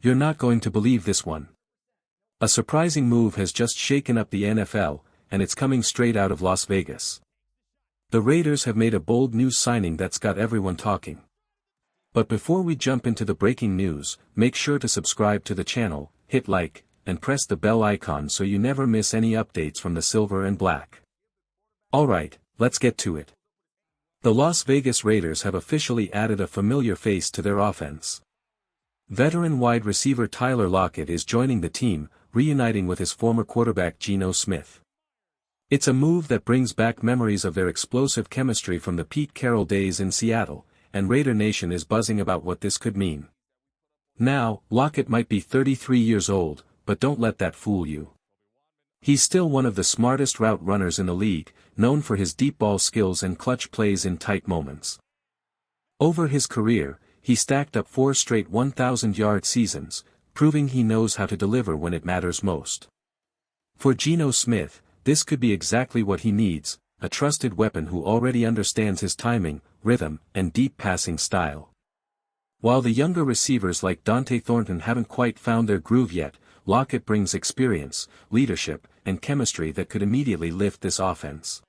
You're not going to believe this one. A surprising move has just shaken up the NFL, and it's coming straight out of Las Vegas. The Raiders have made a bold new signing that's got everyone talking. But before we jump into the breaking news, make sure to subscribe to the channel, hit like, and press the bell icon so you never miss any updates from the Silver and Black. Alright, let's get to it. The Las Vegas Raiders have officially added a familiar face to their offense. Veteran wide receiver Tyler Lockett is joining the team, reuniting with his former quarterback Geno Smith. It's a move that brings back memories of their explosive chemistry from the Pete Carroll days in Seattle, and Raider Nation is buzzing about what this could mean. Now, Lockett might be 33 years old, but don't let that fool you. He's still one of the smartest route runners in the league, known for his deep ball skills and clutch plays in tight moments. Over his career, he stacked up 4 straight 1,000-yard seasons, proving he knows how to deliver when it matters most. For Geno Smith, this could be exactly what he needs, a trusted weapon who already understands his timing, rhythm, and deep passing style. While the younger receivers like Dante Thornton haven't quite found their groove yet, Lockett brings experience, leadership, and chemistry that could immediately lift this offense.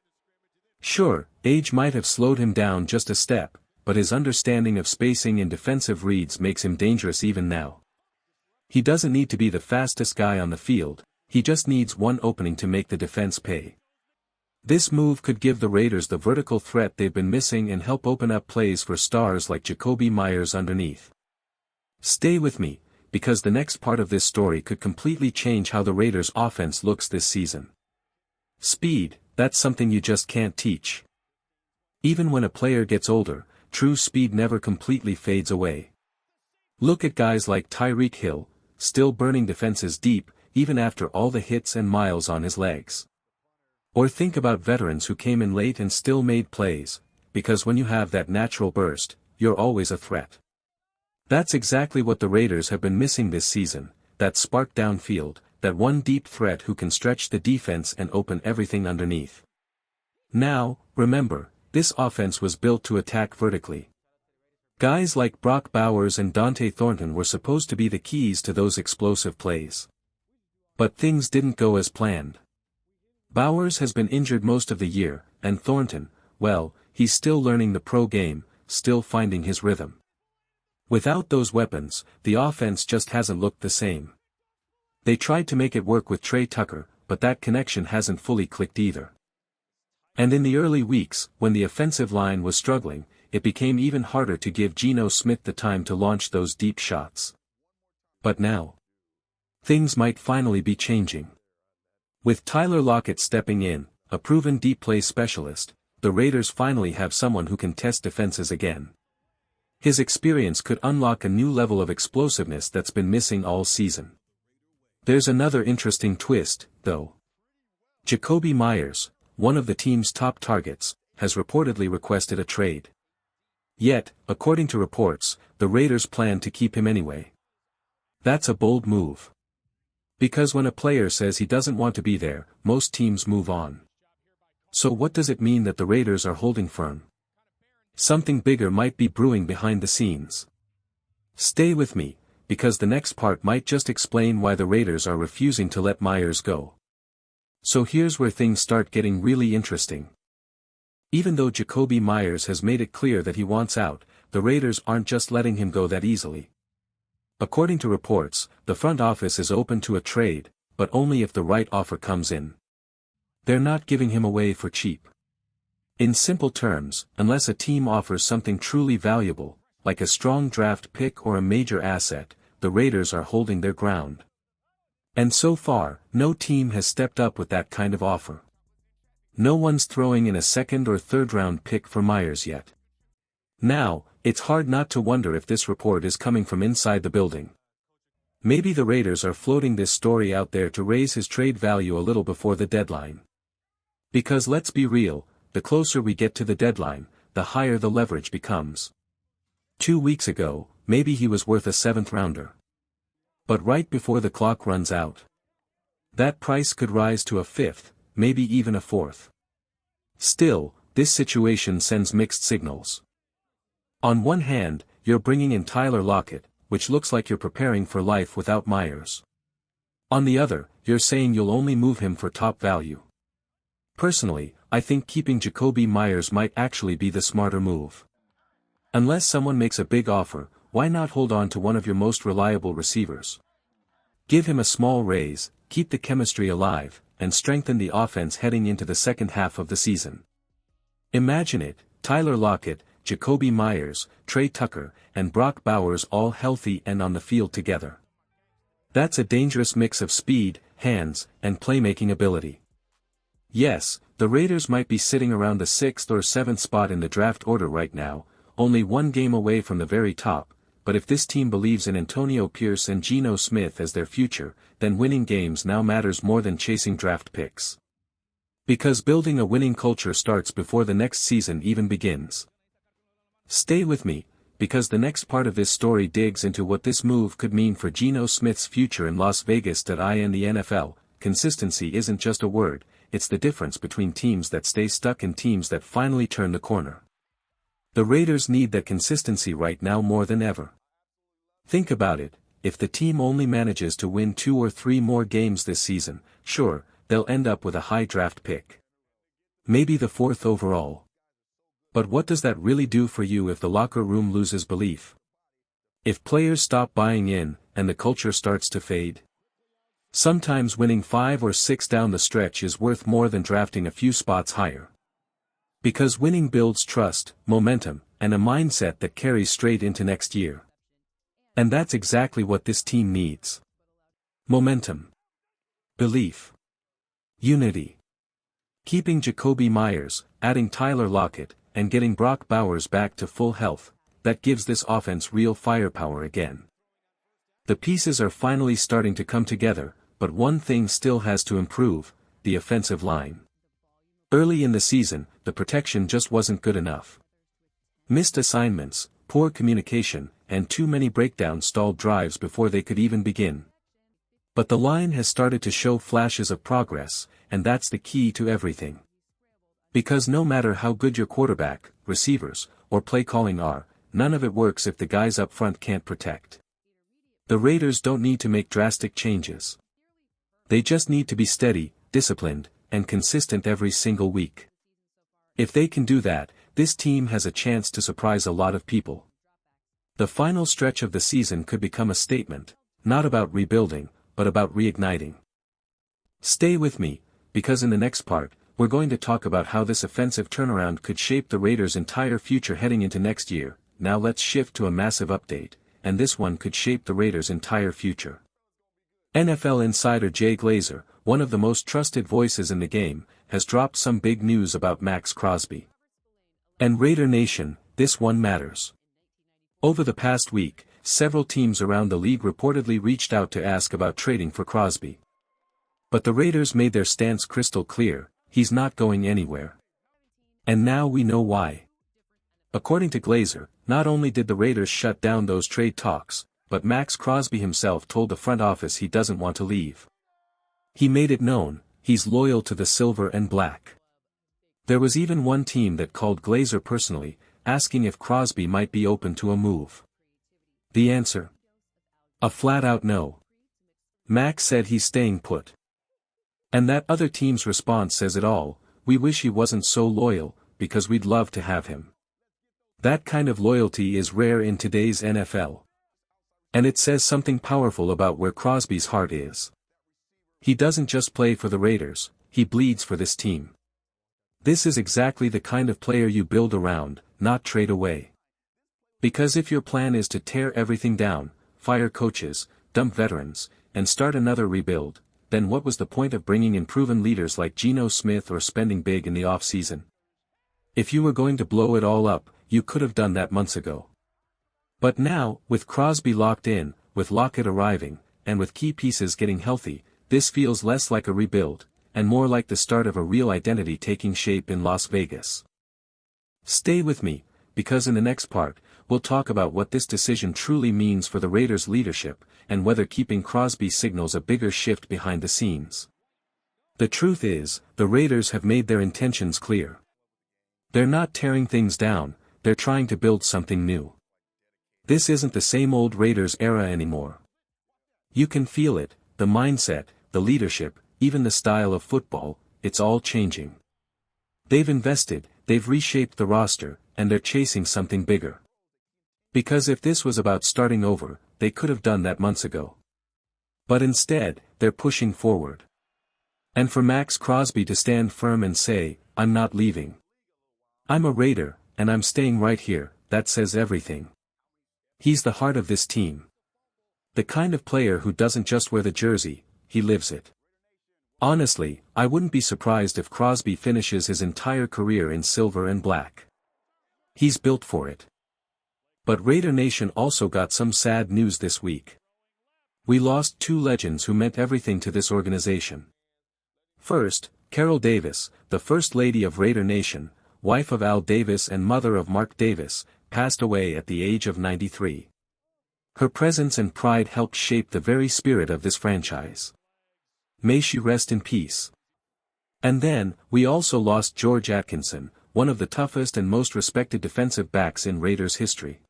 Sure, age might have slowed him down just a step, but his understanding of spacing and defensive reads makes him dangerous even now. He doesn't need to be the fastest guy on the field, he just needs one opening to make the defense pay. This move could give the Raiders the vertical threat they've been missing and help open up plays for stars like Jakobi Meyers underneath. Stay with me, because the next part of this story could completely change how the Raiders' offense looks this season. Speed, that's something you just can't teach. Even when a player gets older, true speed never completely fades away. Look at guys like Tyreek Hill, still burning defenses deep, even after all the hits and miles on his legs. Or think about veterans who came in late and still made plays, because when you have that natural burst, you're always a threat. That's exactly what the Raiders have been missing this season, that spark downfield, that one deep threat who can stretch the defense and open everything underneath. Now, remember, this offense was built to attack vertically. Guys like Brock Bowers and Dante Thornton were supposed to be the keys to those explosive plays. But things didn't go as planned. Bowers has been injured most of the year, and Thornton, well, he's still learning the pro game, still finding his rhythm. Without those weapons, the offense just hasn't looked the same. They tried to make it work with Trey Tucker, but that connection hasn't fully clicked either. And in the early weeks, when the offensive line was struggling, it became even harder to give Geno Smith the time to launch those deep shots. But now, things might finally be changing. With Tyler Lockett stepping in, a proven deep play specialist, the Raiders finally have someone who can test defenses again. His experience could unlock a new level of explosiveness that's been missing all season. There's another interesting twist, though. Jakobi Meyers, one of the team's top targets, has reportedly requested a trade. Yet, according to reports, the Raiders plan to keep him anyway. That's a bold move. Because when a player says he doesn't want to be there, most teams move on. So what does it mean that the Raiders are holding firm? Something bigger might be brewing behind the scenes. Stay with me, because the next part might just explain why the Raiders are refusing to let Meyers go. So here's where things start getting really interesting. Even though Jakobi Meyers has made it clear that he wants out, the Raiders aren't just letting him go that easily. According to reports, the front office is open to a trade, but only if the right offer comes in. They're not giving him away for cheap. In simple terms, unless a team offers something truly valuable, like a strong draft pick or a major asset, the Raiders are holding their ground. And so far, no team has stepped up with that kind of offer. No one's throwing in a second or third round pick for Meyers yet. Now, it's hard not to wonder if this report is coming from inside the building. Maybe the Raiders are floating this story out there to raise his trade value a little before the deadline. Because let's be real, the closer we get to the deadline, the higher the leverage becomes. 2 weeks ago, maybe he was worth a 7th rounder. But right before the clock runs out, that price could rise to a 5th, maybe even a 4th. Still, this situation sends mixed signals. On one hand, you're bringing in Tyler Lockett, which looks like you're preparing for life without Meyers. On the other, you're saying you'll only move him for top value. Personally, I think keeping Jakobi Meyers might actually be the smarter move. Unless someone makes a big offer, why not hold on to one of your most reliable receivers? Give him a small raise, keep the chemistry alive, and strengthen the offense heading into the second half of the season. Imagine it, Tyler Lockett, Jakobi Meyers, Trey Tucker, and Brock Bowers all healthy and on the field together. That's a dangerous mix of speed, hands, and playmaking ability. Yes, the Raiders might be sitting around the 6th or 7th spot in the draft order right now, only one game away from the very top, but if this team believes in Antonio Pierce and Geno Smith as their future, then winning games now matters more than chasing draft picks. Because building a winning culture starts before the next season even begins. Stay with me, because the next part of this story digs into what this move could mean for Geno Smith's future in Las Vegas. In the NFL, consistency isn't just a word, it's the difference between teams that stay stuck and teams that finally turn the corner. The Raiders need that consistency right now more than ever. Think about it, if the team only manages to win 2 or 3 more games this season, sure, they'll end up with a high draft pick. Maybe the 4th overall. But what does that really do for you if the locker room loses belief? If players stop buying in, and the culture starts to fade? Sometimes winning 5 or 6 down the stretch is worth more than drafting a few spots higher. Because winning builds trust, momentum, and a mindset that carries straight into next year. And that's exactly what this team needs. Momentum. Belief. Unity. Keeping Jakobi Meyers, adding Tyler Lockett, and getting Brock Bowers back to full health, that gives this offense real firepower again. The pieces are finally starting to come together, but one thing still has to improve, the offensive line. Early in the season, the protection just wasn't good enough. Missed assignments, poor communication, and too many breakdowns stalled drives before they could even begin. But the line has started to show flashes of progress, and that's the key to everything. Because no matter how good your quarterback, receivers, or play calling are, none of it works if the guys up front can't protect. The Raiders don't need to make drastic changes. They just need to be steady, disciplined, and consistent every single week. If they can do that, this team has a chance to surprise a lot of people. The final stretch of the season could become a statement, not about rebuilding, but about reigniting. Stay with me, because in the next part, we're going to talk about how this offensive turnaround could shape the Raiders' entire future heading into next year. Now let's shift to a massive update, and this one could shape the Raiders' entire future. NFL insider Jay Glazer, one of the most trusted voices in the game, has dropped some big news about Max Crosby. And Raider Nation, this one matters. Over the past week, several teams around the league reportedly reached out to ask about trading for Crosby. But the Raiders made their stance crystal clear, he's not going anywhere. And now we know why. According to Glazer, not only did the Raiders shut down those trade talks, but Max Crosby himself told the front office he doesn't want to leave. He made it known, he's loyal to the silver and black. There was even one team that called Glazer personally, asking if Crosby might be open to a move. The answer? A flat-out no. Max said he's staying put. And that other team's response says it all, we wish he wasn't so loyal, because we'd love to have him. That kind of loyalty is rare in today's NFL. And it says something powerful about where Crosby's heart is. He doesn't just play for the Raiders, he bleeds for this team. This is exactly the kind of player you build around, not trade away. Because if your plan is to tear everything down, fire coaches, dump veterans, and start another rebuild, then what was the point of bringing in proven leaders like Geno Smith or spending big in the off-season? If you were going to blow it all up, you could have done that months ago. But now, with Crosby locked in, with Lockett arriving, and with key pieces getting healthy, this feels less like a rebuild, and more like the start of a real identity taking shape in Las Vegas. Stay with me, because in the next part, we'll talk about what this decision truly means for the Raiders' leadership, and whether keeping Crosby signals a bigger shift behind the scenes. The truth is, the Raiders have made their intentions clear. They're not tearing things down, they're trying to build something new. This isn't the same old Raiders era anymore. You can feel it, the mindset, the leadership, even the style of football, it's all changing. They've invested, they've reshaped the roster, and they're chasing something bigger. Because if this was about starting over, they could have done that months ago. But instead, they're pushing forward. And for Max Crosby to stand firm and say, "I'm not leaving. I'm a Raider, and I'm staying right here," that says everything. He's the heart of this team. The kind of player who doesn't just wear the jersey, he lives it. Honestly, I wouldn't be surprised if Crosby finishes his entire career in silver and black. He's built for it. But Raider Nation also got some sad news this week. We lost two legends who meant everything to this organization. First, Carol Davis, the First Lady of Raider Nation, wife of Al Davis and mother of Mark Davis, passed away at the age of 93. Her presence and pride helped shape the very spirit of this franchise. May she rest in peace. And then, we also lost George Atkinson, one of the toughest and most respected defensive backs in Raiders history.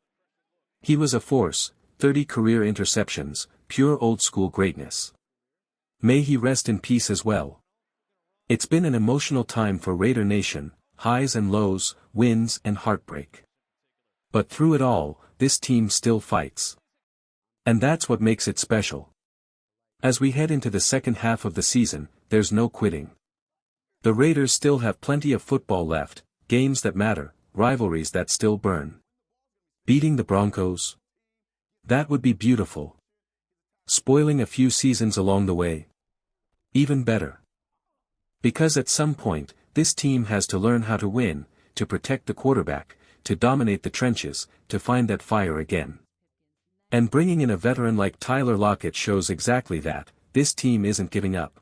He was a force, 30 career interceptions, pure old-school greatness. May he rest in peace as well. It's been an emotional time for Raider Nation, highs and lows, wins and heartbreak. But through it all, this team still fights. And that's what makes it special. As we head into the second half of the season, there's no quitting. The Raiders still have plenty of football left, games that matter, rivalries that still burn. Beating the Broncos? That would be beautiful. Spoiling a few seasons along the way? Even better. Because at some point, this team has to learn how to win, to protect the quarterback, to dominate the trenches, to find that fire again. And bringing in a veteran like Tyler Lockett shows exactly that. This team isn't giving up.